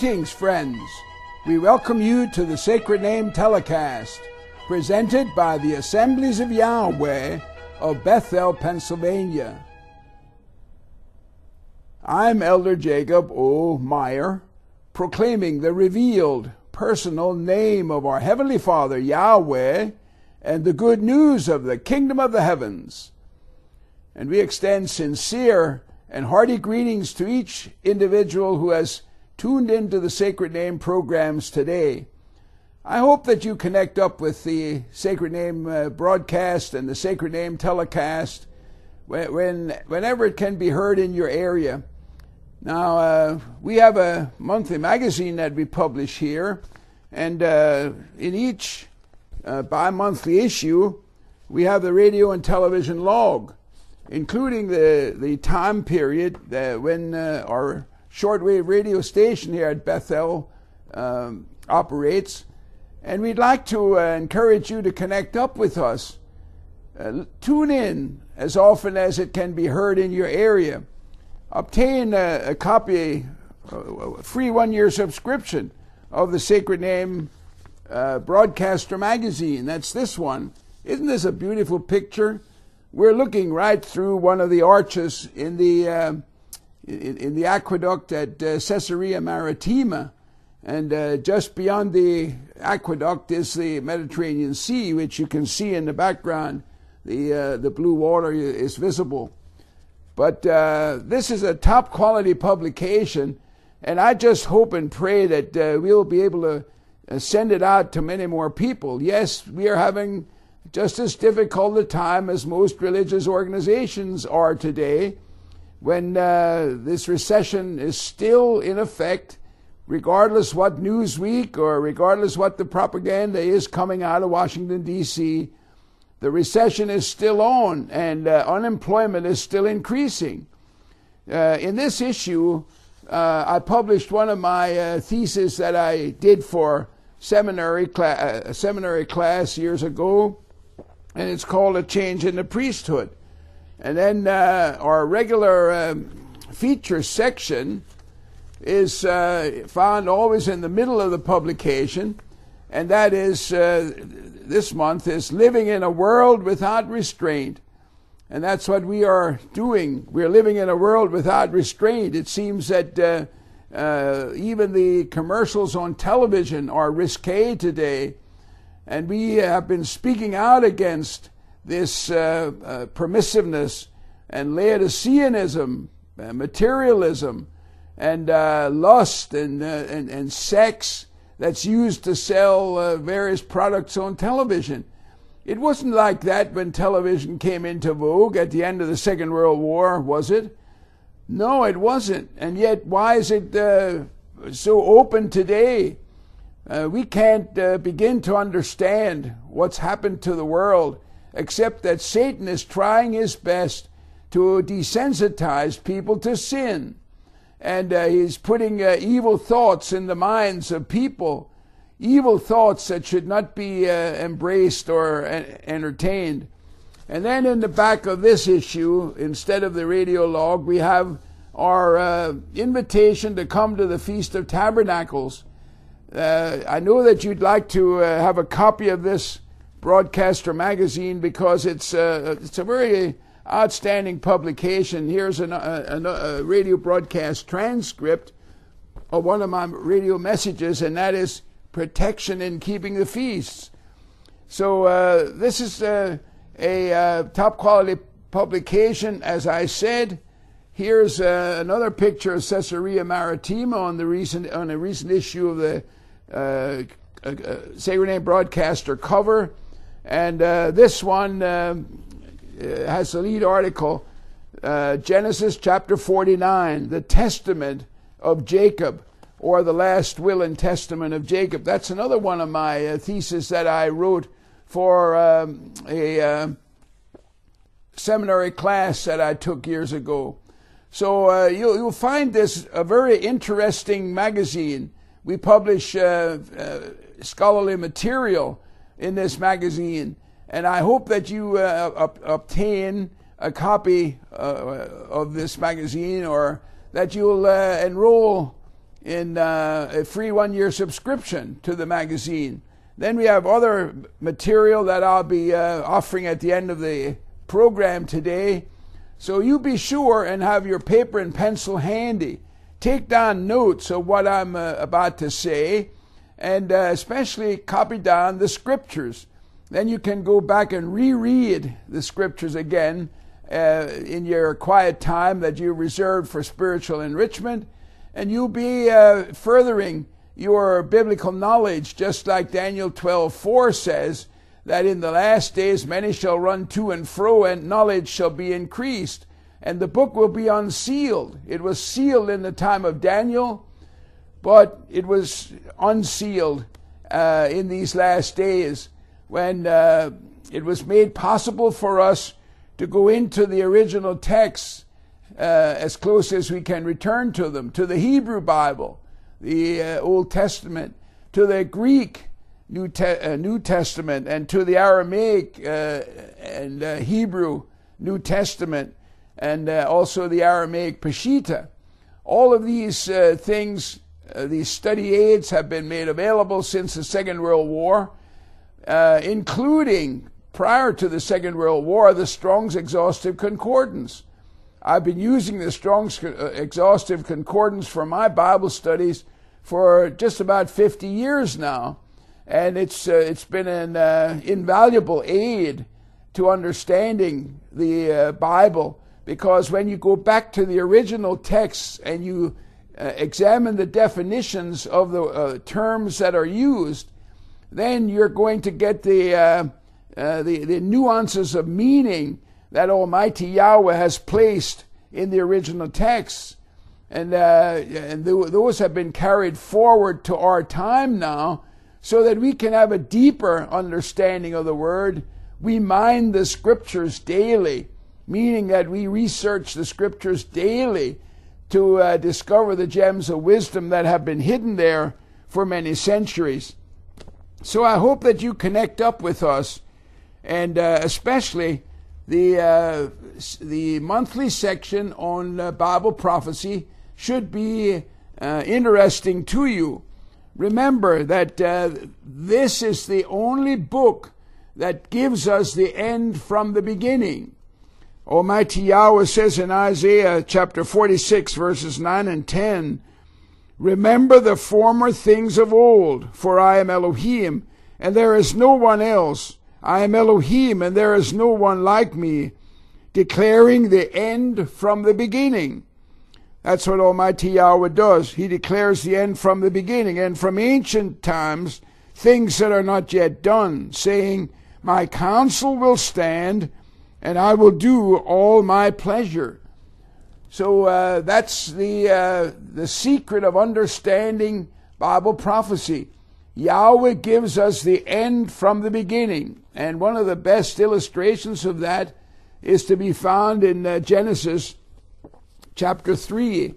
Greetings, friends. We welcome you to the Sacred Name Telecast, presented by the Assemblies of Yahweh of Bethel, Pennsylvania. I'm Elder Jacob O. Meyer, proclaiming the revealed personal name of our Heavenly Father, Yahweh, and the good news of the kingdom of the heavens. And we extend sincere and hearty greetings to each individual who has tuned into the Sacred Name programs today. I hope that you connect up with the Sacred Name broadcast and the Sacred Name telecast whenever it can be heard in your area. Now, we have a monthly magazine that we publish here, and in each bi-monthly issue, we have the radio and television log, including the time period when our shortwave radio station here at Bethel operates. And we'd like to encourage you to connect up with us. Tune in as often as it can be heard in your area. Obtain a copy, a free 1-year subscription of the Sacred Name Broadcaster magazine. That's this one. Isn't this a beautiful picture? We're looking right through one of the arches in the aqueduct at Caesarea Maritima, and just beyond the aqueduct is the Mediterranean Sea, which you can see in the background. The blue water is visible. But this is a top quality publication, and I just hope and pray that we'll be able to send it out to many more people. Yes, we are having just as difficult a time as most religious organizations are today, when this recession is still in effect, regardless what Newsweek or regardless what the propaganda is coming out of Washington, D.C., the recession is still on, and unemployment is still increasing. In this issue, I published one of my theses that I did for a seminary class years ago, and it's called A Change in the Priesthood. And then our regular feature section is found always in the middle of the publication, and that is, this month, is Living in a World Without Restraint. And that's what we are doing. We're living in a world without restraint. It seems that even the commercials on television are risque today, and we have been speaking out against this permissiveness and Laodiceanism, materialism, and lust and sex that's used to sell various products on television. It wasn't like that when television came into vogue at the end of the Second World War, was it? No, it wasn't. And yet, why is it so open today? We can't begin to understand what's happened to the world, except that Satan is trying his best to desensitize people to sin. And he's putting evil thoughts in the minds of people, evil thoughts that should not be embraced or entertained. And then in the back of this issue, instead of the radio log, we have our invitation to come to the Feast of Tabernacles. I know that you'd like to have a copy of this broadcaster magazine because it's a very outstanding publication. Here's a radio broadcast transcript of one of my radio messages, and that is protection in keeping the feasts. So this is a top quality publication, as I said. Here's another picture of Caesarea Maritima on a recent issue of the Sacred Name Broadcaster cover, and this one has the lead article, Genesis chapter 49, the Testament of Jacob, or the Last Will and Testament of Jacob. That's another one of my theses that I wrote for a seminary class that I took years ago. So you'll find this a very interesting magazine. We publish scholarly material in this magazine, and I hope that you obtain a copy of this magazine, or that you'll enroll in a free 1-year subscription to the magazine. Then we have other material that I'll be offering at the end of the program today. So you be sure and have your paper and pencil handy. Take down notes of what I'm about to say, and especially copy down the scriptures. Then you can go back and reread the scriptures again in your quiet time that you reserved for spiritual enrichment, and you'll be furthering your biblical knowledge, just like Daniel 12:4 says, that in the last days many shall run to and fro, and knowledge shall be increased, and the book will be unsealed. It was sealed in the time of Daniel, but it was unsealed in these last days, when it was made possible for us to go into the original texts as close as we can return to them, to the Hebrew Bible, the Old Testament, to the Greek New Testament, and to the Aramaic and Hebrew New Testament, and also the Aramaic Peshitta. All of these things, these study aids, have been made available since the Second World War, including, prior to the Second World War, the Strong's Exhaustive Concordance. I've been using the Strong's Exhaustive Concordance for my Bible studies for just about 50 years now, and it's been an invaluable aid to understanding the Bible, because when you go back to the original texts and you examine the definitions of the terms that are used, then you're going to get the nuances of meaning that Almighty Yahweh has placed in the original texts. And those have been carried forward to our time now, so that we can have a deeper understanding of the Word. We mine the Scriptures daily, meaning that we research the Scriptures daily to discover the gems of wisdom that have been hidden there for many centuries. So I hope that you connect up with us, and especially the monthly section on Bible prophecy should be interesting to you. Remember that this is the only book that gives us the end from the beginning. Almighty Yahweh says in Isaiah chapter 46, verses 9 and 10, "Remember the former things of old, for I am Elohim, and there is no one else. I am Elohim, and there is no one like me, declaring the end from the beginning." That's what Almighty Yahweh does. He declares the end from the beginning, and from ancient times, things that are not yet done, saying, "My counsel will stand, and I will do all my pleasure." So that's the secret of understanding Bible prophecy. Yahweh gives us the end from the beginning. And one of the best illustrations of that is to be found in Genesis chapter 3.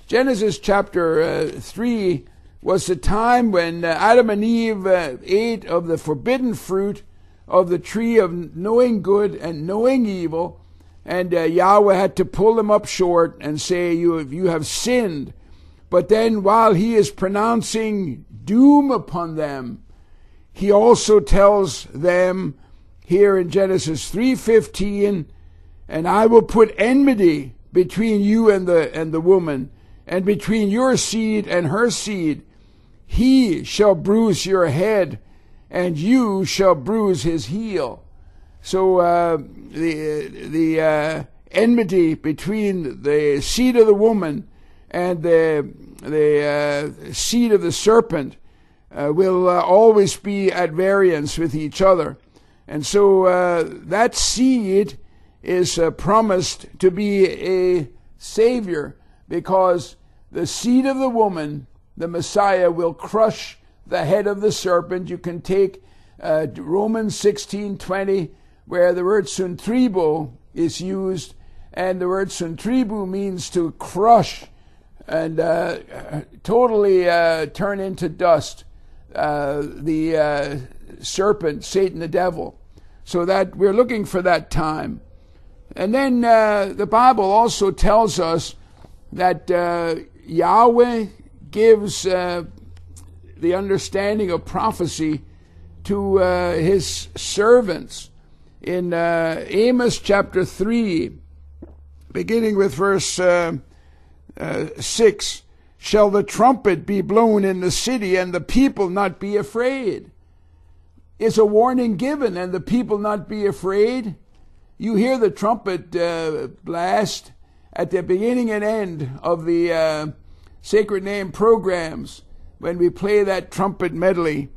Genesis chapter 3 was the time when Adam and Eve ate of the forbidden fruit of the tree of knowing good and knowing evil. And Yahweh had to pull them up short and say, you have sinned. But then while he is pronouncing doom upon them, he also tells them here in Genesis 3:15, "And I will put enmity between you and the woman, and between your seed and her seed. He shall bruise your head, and you shall bruise his heel." So the enmity between the seed of the woman and the seed of the serpent will always be at variance with each other. And so that seed is promised to be a Savior, because the seed of the woman, the Messiah, will crush the head of the serpent. You can take Romans 16:20, where the word suntribo is used, and the word suntribu means to crush and totally turn into dust the serpent, Satan the devil. So that we're looking for that time. And then the Bible also tells us that Yahweh gives the understanding of prophecy to his servants. In Amos chapter 3, beginning with verse 6, shall the trumpet be blown in the city, and the people not be afraid? Is a warning given, and the people not be afraid? You hear the trumpet blast at the beginning and end of the Sacred Name programs when we play that trumpet medley.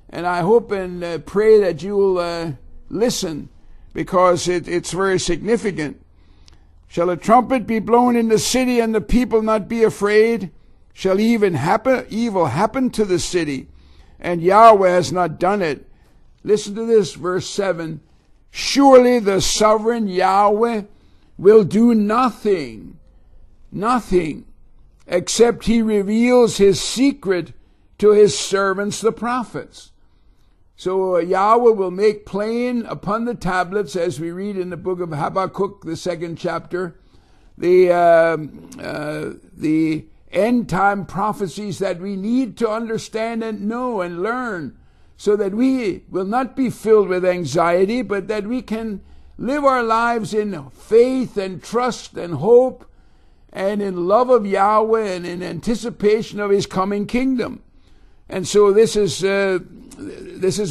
And I hope and pray that you'll listen, because it's very significant. Shall a trumpet be blown in the city, and the people not be afraid? Shall evil happen to the city, and Yahweh has not done it? Listen to this, verse 7. Surely the sovereign Yahweh will do nothing, except he reveals his secret to his servants, the prophets. So Yahweh will make plain upon the tablets, as we read in the book of Habakkuk, the 2nd chapter, the end time prophecies that we need to understand and know and learn, so that we will not be filled with anxiety, but that we can live our lives in faith and trust and hope and in love of Yahweh and in anticipation of his coming kingdom. And so this is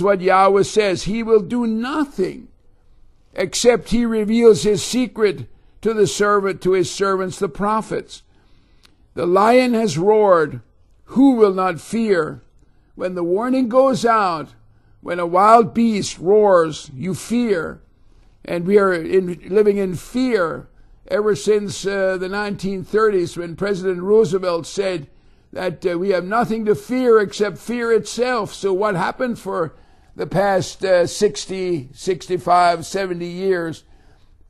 what Yahweh says. He will do nothing except he reveals his secret to his servants, the prophets. The lion has roared. Who will not fear? When the warning goes out, when a wild beast roars, you fear. And we are living in fear ever since the 1930s, when President Roosevelt said that we have nothing to fear except fear itself. So what happened for the past 60, 65, 70 years?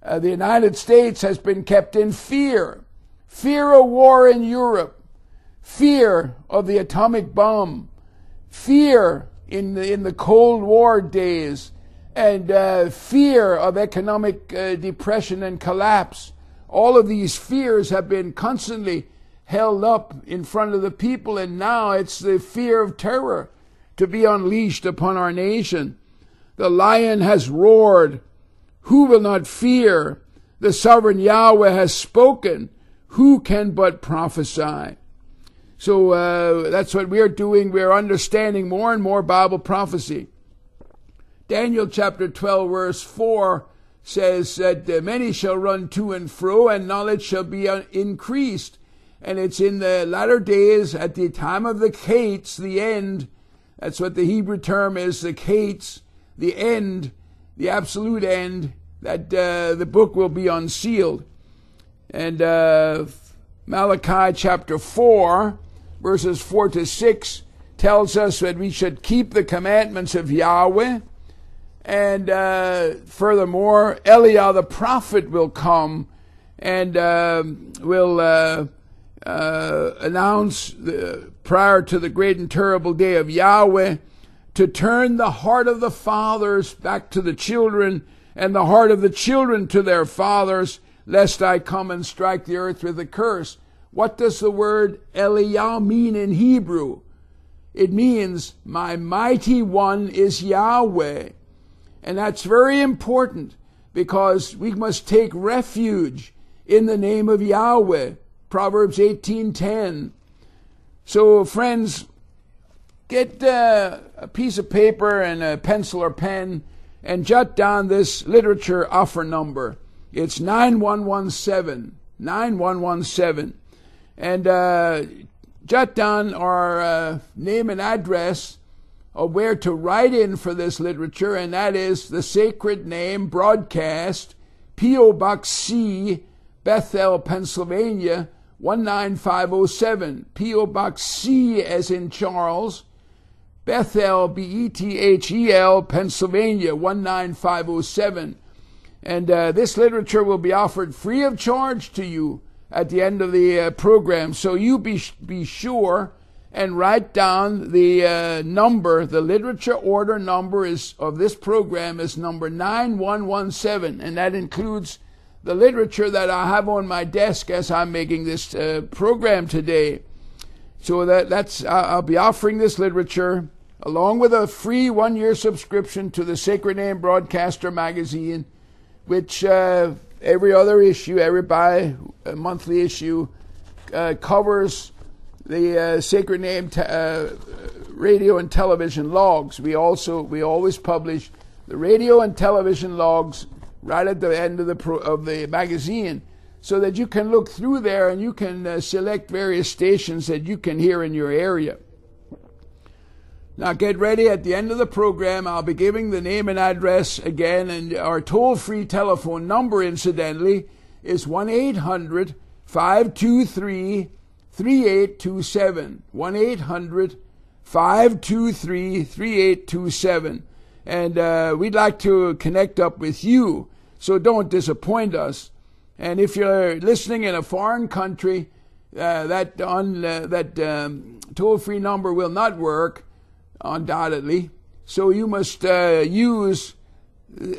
The United States has been kept in fear. Fear of war in Europe. Fear of the atomic bomb. Fear in the Cold War days. And fear of economic depression and collapse. All of these fears have been constantly held up in front of the people, and now it's the fear of terror to be unleashed upon our nation. The lion has roared. Who will not fear? The sovereign Yahweh has spoken. Who can but prophesy? So that's what we're doing. We're understanding more and more Bible prophecy. Daniel chapter 12 verse 4 says that many shall run to and fro, and knowledge shall be increased. And it's in the latter days, at the time of the Kates, the end. That's what the Hebrew term is, the Kates, the end, the absolute end, that the book will be unsealed. And Malachi chapter 4, verses 4 to 6, tells us that we should keep the commandments of Yahweh. And furthermore, Eliah the prophet will come and will announce prior to the great and terrible day of Yahweh, to turn the heart of the fathers back to the children, and the heart of the children to their fathers, lest I come and strike the earth with a curse. What does the word Eliah mean in Hebrew? It means, my mighty one is Yahweh. And that's very important, because we must take refuge in the name of Yahweh. Proverbs 18:10. So friends, get a piece of paper and a pencil or pen and jot down this literature offer number. It's 9117, 9117. And jot down our name and address of where to write in for this literature, and that is the Sacred Name Broadcast, P.O. Box C, Bethel, Pennsylvania, 19507. P.O. Box C as in Charles, Bethel, Bethel, Pennsylvania, 19507. And this literature will be offered free of charge to you at the end of the program. So you be sure and write down the number. The literature order number of this program is number 9117, and that includes the literature that I have on my desk as I'm making this program today. So I'll be offering this literature along with a free 1-year subscription to the Sacred Name Broadcaster magazine, which every other issue, every bi-monthly issue, covers the Sacred Name radio and television logs. We always publish the radio and television logs right at the end of the magazine, so that you can look through there and you can select various stations that you can hear in your area. Now get ready. At the end of the program, I'll be giving the name and address again, and our toll-free telephone number, incidentally, is 1-800-523-3827. 1-800-523-3827. And we'd like to connect up with you, so don't disappoint us. And if you're listening in a foreign country, that toll-free number will not work, undoubtedly. So you must use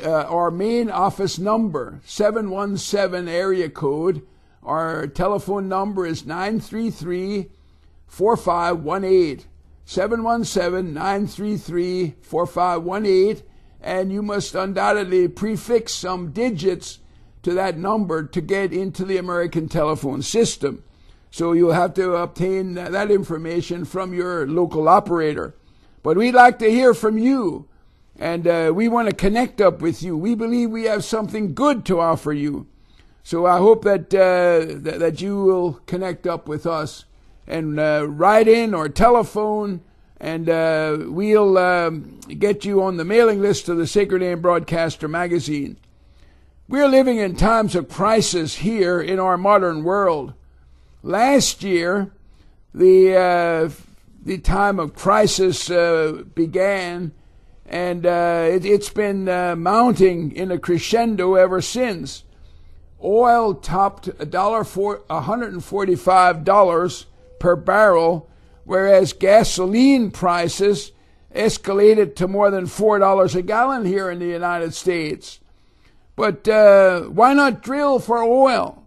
our main office number, 717 area code. Our telephone number is 933-4518. 717-933-4518. And you must undoubtedly prefix some digits to that number to get into the American telephone system. So you'll have to obtain that information from your local operator. But we'd like to hear from you, and we want to connect up with you. We believe we have something good to offer you. So I hope that you will connect up with us and write in or telephone, and we'll get you on the mailing list of the Sacred Name Broadcaster magazine. We're living in times of crisis here in our modern world. Last year, the time of crisis began, and it's been mounting in a crescendo ever since. Oil topped $145 per barrel, whereas gasoline prices escalated to more than $4 a gallon here in the United States. But why not drill for oil?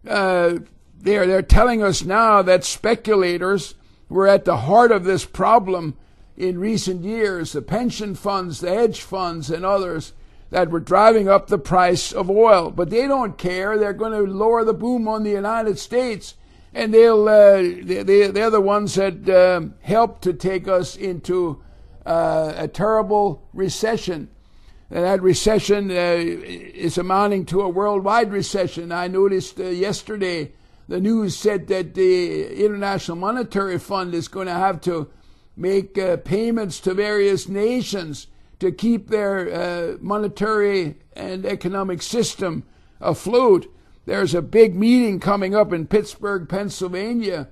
They're telling us now that speculators were at the heart of this problem in recent years, the pension funds, the hedge funds, and others that were driving up the price of oil. But they don't care. They're going to lower the boom on the United States, and they're the ones that helped to take us into a terrible recession. And that recession is amounting to a worldwide recession. I noticed yesterday the news said that the International Monetary Fund is going to have to make payments to various nations to keep their monetary and economic system afloat. There's a big meeting coming up in Pittsburgh, Pennsylvania,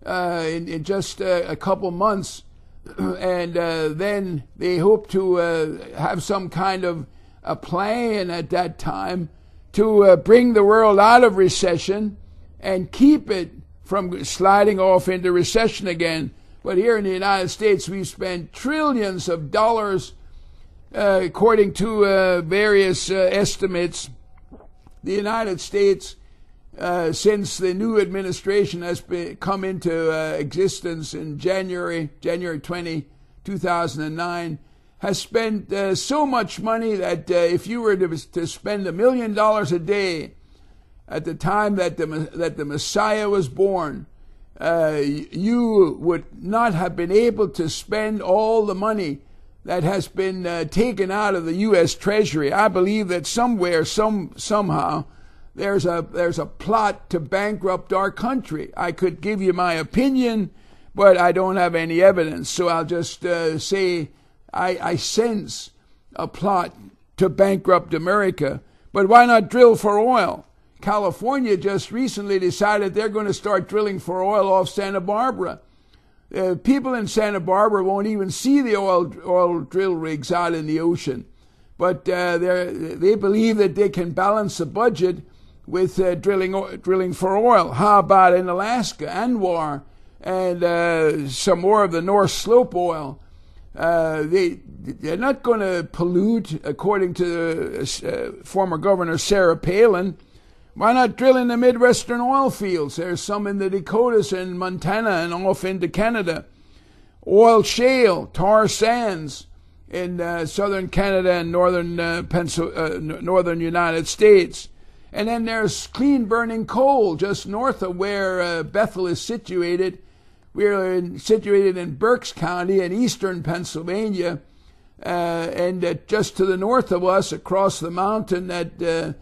in just a couple months, and then they hope to have some kind of a plan at that time to bring the world out of recession and keep it from sliding off into recession again. But here in the United States, we've spent trillions of dollars, according to various estimates. The United States, since the new administration has come into existence in January 20, 2009, has spent so much money that if you were to spend $1 million a day at the time that the Messiah was born, you would not have been able to spend all the money that has been taken out of the U.S. Treasury. I believe that somewhere, somehow, there's a plot to bankrupt our country. I could give you my opinion, but I don't have any evidence. So I'll just say I sense a plot to bankrupt America. But why not drill for oil? California just recently decided they're going to start drilling for oil off Santa Barbara. People in Santa Barbara won't even see the oil drill rigs out in the ocean. But they believe that they can balance the budget with drilling for oil. How about in Alaska, Anwar, and some more of the North Slope oil? They're not going to pollute, according to former Governor Sarah Palin. Why not drill in the Midwestern oil fields? There's some in the Dakotas and Montana and off into Canada. Oil shale, tar sands in southern Canada and northern United States. And then there's clean burning coal just north of where Bethel is situated. We're situated in Berks County in eastern Pennsylvania. And just to the north of us, across the mountain that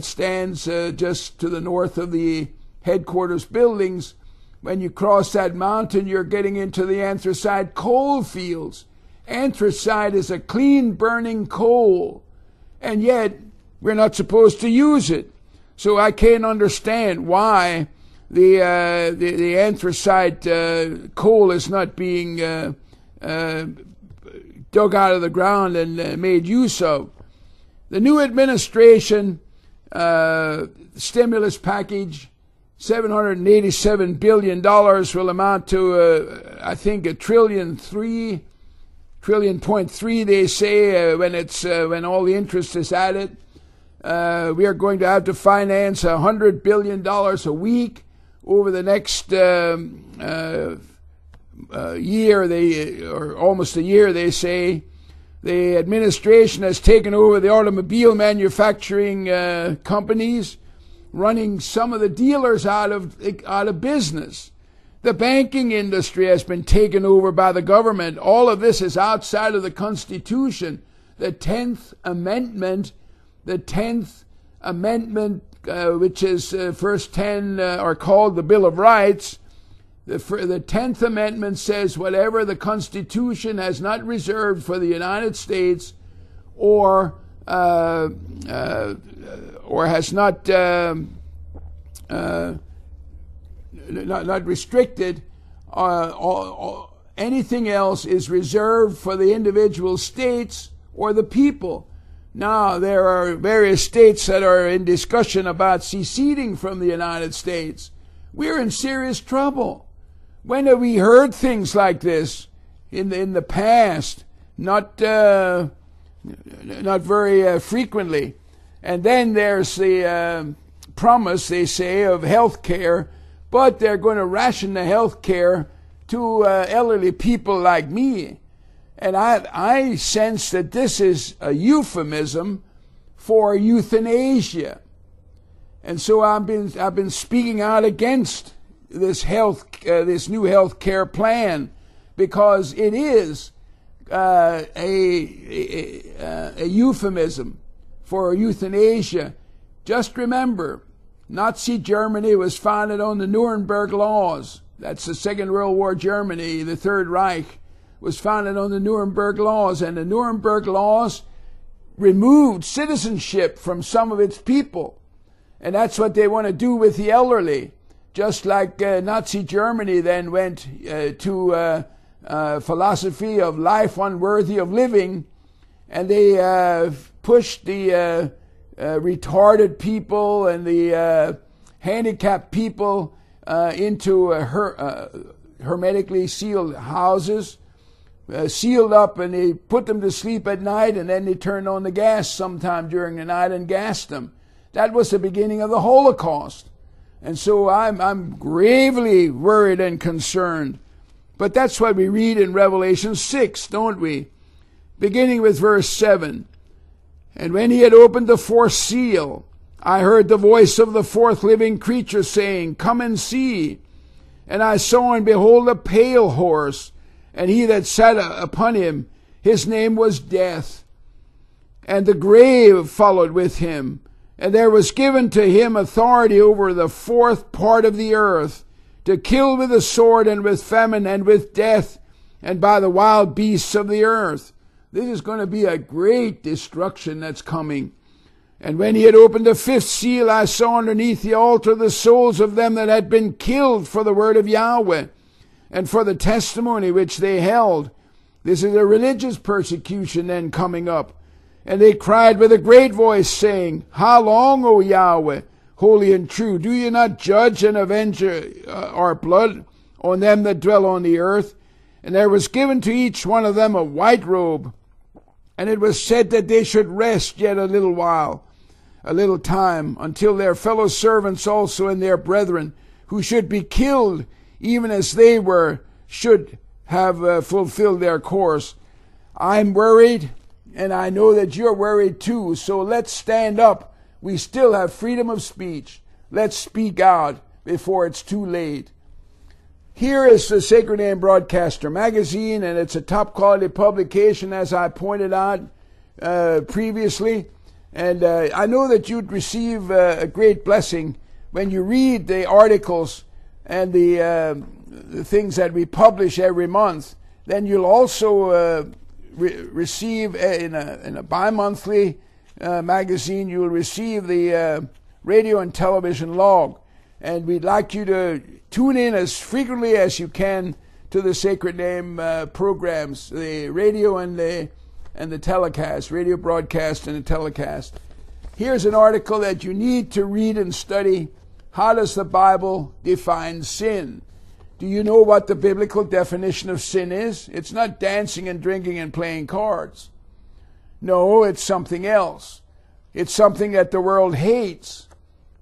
stands just to the north of the headquarters buildings, when you cross that mountain, you're getting into the anthracite coal fields. Anthracite is a clean burning coal, and yet we're not supposed to use it. So I can't understand why the anthracite coal is not being dug out of the ground and made use of. The new administration stimulus package, $787 billion, will amount to, I think, $1.3 trillion, they say, when all the interest is added. We are going to have to finance $100 billion a week over the next year, or almost a year, they say. The administration has taken over the automobile manufacturing companies, running some of the dealers out of business. The banking industry has been taken over by the government. All of this is outside of the Constitution. The 10th Amendment, which is first 10 are called the Bill of Rights. The 10th Amendment says whatever the Constitution has not reserved for the United States or has not restricted, anything else is reserved for the individual states or the people. Now, there are various states that are in discussion about seceding from the United States. We're in serious trouble. When have we heard things like this in the past? Not very frequently. And then there's the promise, they say, of health care, but they're going to ration the health care to elderly people like me. And I sense that this is a euphemism for euthanasia. And so I've been speaking out against this new health care plan, because it is a euphemism for euthanasia. Just remember, Nazi Germany was founded on the Nuremberg Laws. That's the Second World War Germany. The Third Reich was founded on the Nuremberg Laws, and the Nuremberg Laws removed citizenship from some of its people. And that's what they want to do with the elderly. Just like Nazi Germany then went to philosophy of life unworthy of living, and they pushed the retarded people and the handicapped people into hermetically sealed houses, sealed up, and they put them to sleep at night, and then they turned on the gas sometime during the night and gassed them. That was the beginning of the Holocaust. And so I'm gravely worried and concerned. But that's what we read in Revelation 6, don't we? Beginning with verse 7. And when he had opened the fourth seal, I heard the voice of the fourth living creature saying, Come and see. And I saw and behold a pale horse, and he that sat upon him, his name was Death. And the grave followed with him. And there was given to him authority over the fourth part of the earth, to kill with the sword and with famine and with death and by the wild beasts of the earth. This is going to be a great destruction that's coming. And when he had opened the fifth seal, I saw underneath the altar the souls of them that had been killed for the word of Yahweh and for the testimony which they held. This is a religious persecution then coming up. And they cried with a great voice, saying, How long, O Yahweh, holy and true, do you not judge and avenge our blood on them that dwell on the earth? And there was given to each one of them a white robe, and it was said that they should rest yet a little while a little time, until their fellow servants also and their brethren, who should be killed, even as they were, should have fulfilled their course. I'm worried, and I know that you're worried too, so let's stand up. We still have freedom of speech. Let's speak out before it's too late. Here is the Sacred Name Broadcaster magazine, and it's a top quality publication, as I pointed out previously. And I know that you'd receive a great blessing when you read the articles and the things that we publish every month. Then you'll also receive in a bi-monthly magazine, you'll receive the radio and television log. And we'd like you to tune in as frequently as you can to the Sacred Name programs, the radio and the telecast, radio broadcast and the telecast. Here's an article that you need to read and study. How does the Bible define sin? Do you know what the biblical definition of sin is? It's not dancing and drinking and playing cards. No, it's something else. It's something that the world hates,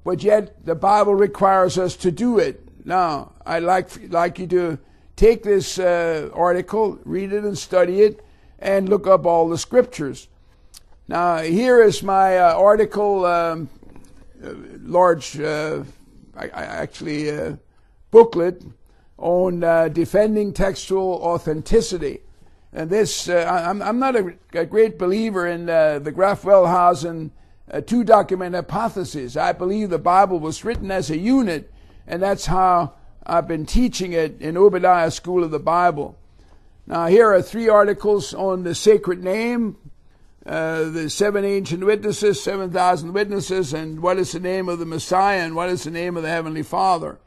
but yet the Bible requires us to do it. Now, I'd like you to take this article, read it and study it, and look up all the scriptures. Now, here is my article, large, booklet on defending textual authenticity. And this, I'm not a great believer in the Graf-Wellhausen two-document hypothesis. I believe the Bible was written as a unit, and that's how I've been teaching it in Obadiah School of the Bible. Now, here are 3 articles on the sacred name, the 7 ancient witnesses, 7,000 witnesses, and what is the name of the Messiah, and what is the name of the Heavenly Father.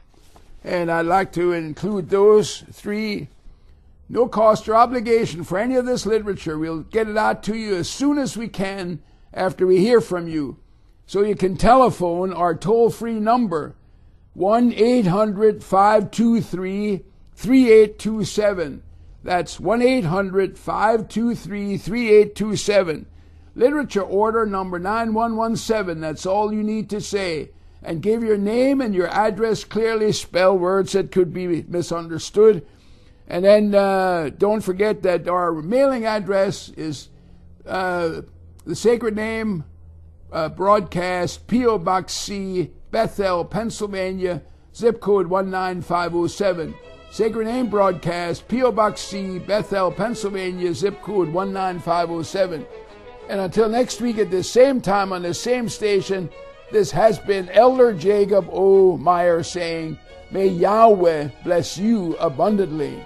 And I'd like to include those 3. No cost or obligation for any of this literature. We'll get it out to you as soon as we can after we hear from you. So you can telephone our toll-free number, 1-800-523-3827. That's 1-800-523-3827. Literature order number 9117. That's all you need to say. And give your name and your address clearly. Spell words that could be misunderstood. And then don't forget that our mailing address is the Sacred Name Broadcast, P.O. Box C, Bethel, Pennsylvania, zip code 19507. Sacred Name Broadcast, P.O. Box C, Bethel, Pennsylvania, zip code 19507. And until next week at the same time on the same station, this has been Elder Jacob O. Meyer saying, may Yahweh bless you abundantly.